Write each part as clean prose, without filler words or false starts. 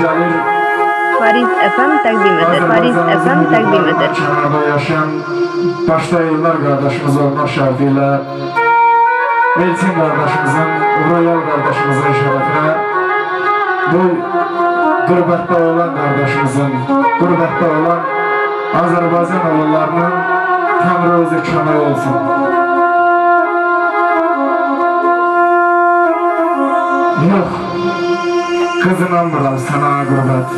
gəlir. Fariz FM təqdim edir. Fariz FM təqdim edir. Kənarda yaşayan başda yıllar qardaşımız olmaq şərti ilə Elçin qardaşımızın, Royal qardaşımızın şərəfinə bu qürbətdə olan qardaşımızın, qürbətdə olan Azərbaycan oğullarının Tanrı özü kömək olsun. Yox, qızınamıram sana qürbət.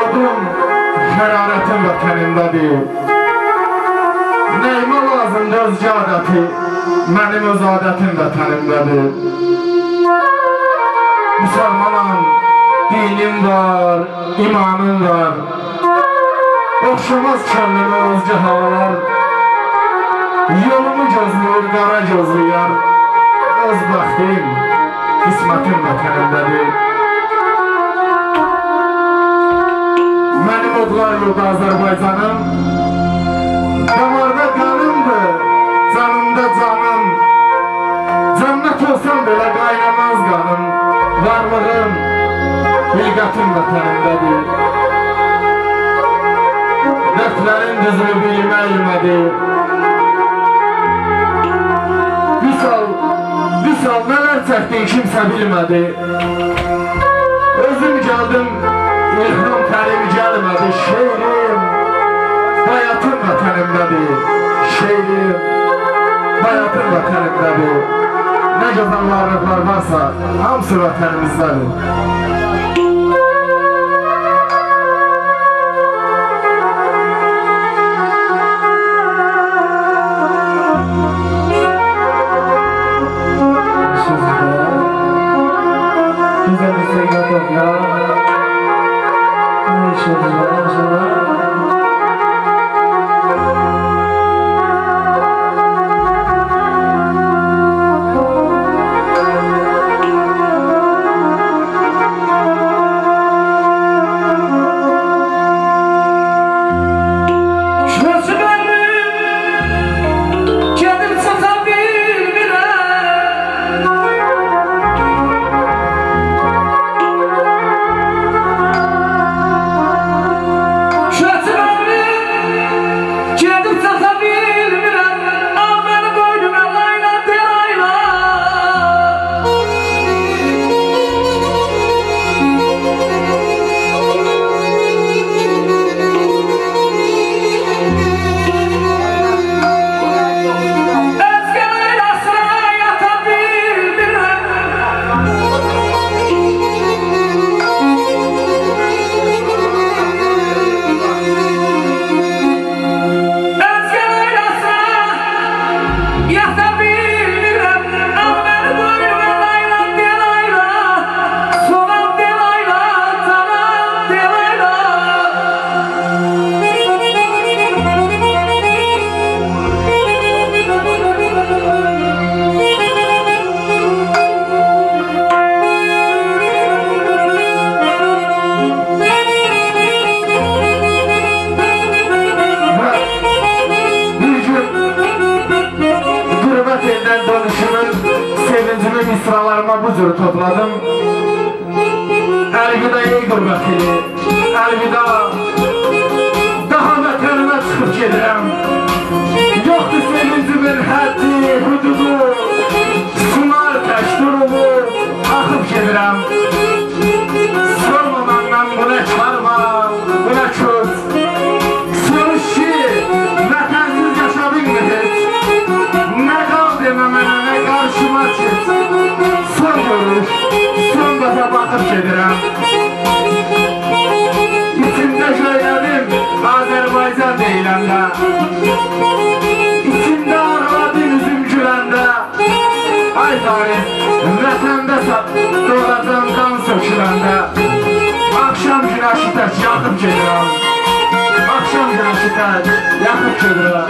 Odum hərarətin vətənindədir. Nəyimə lazımdır özgə adəti, mənim öz adətim vətənimdədir. Müsəlmanam, dinim var, imanım var. Oxşamaz kəndimə özgə havalar. Yolumu gözləyir, qara gözləyər. Öz bəxtim, qismətim vətənimdədir. Mənim odlar yurdu Azərbaycanım, damarda qanımdır, canımda canım. Cənnət olsam belə qaynamaz qanım, varlığım, bilqətim vətənimdədir. Dərdlərin düzünü bilmə ilmədir. Bir sal nələr çəkdin kimsə bilmədi. Özüm gəldim, İlham tərim gəlmədi. Şeirim, bayatım vətənimdədir. Şeirim, bayatım vətənimdədir. Nə gözəl varlıqlar varsa, hamısı vətənimizdədir. Misralarıma bu cür topladım. Əlvida ey qürbətili, əlvida. Daha vətənimə çıxıb gedirəm. Yoxdur sevincimin həddi, hududu. Sunar təşdurumu, axıb gedirəm. Sorma məndən bu nə karma, bu nə köz. Soruş ki, vətənsiz yaşa bilmədik. Nə qal demə mənə, nə qarşıma çıx. Son görüş, son dəfə baxıb gedirəm. İçimdə söylədim, Azərbaycan deyiləndə. İçimdə ağladım üzüm güləndə. Ay tarih, vətəndə doğacam qan söküləndə. Axşam günəşi tək yaxıb gedirəm. Axşam günəşi tək yaxıb gedirəm.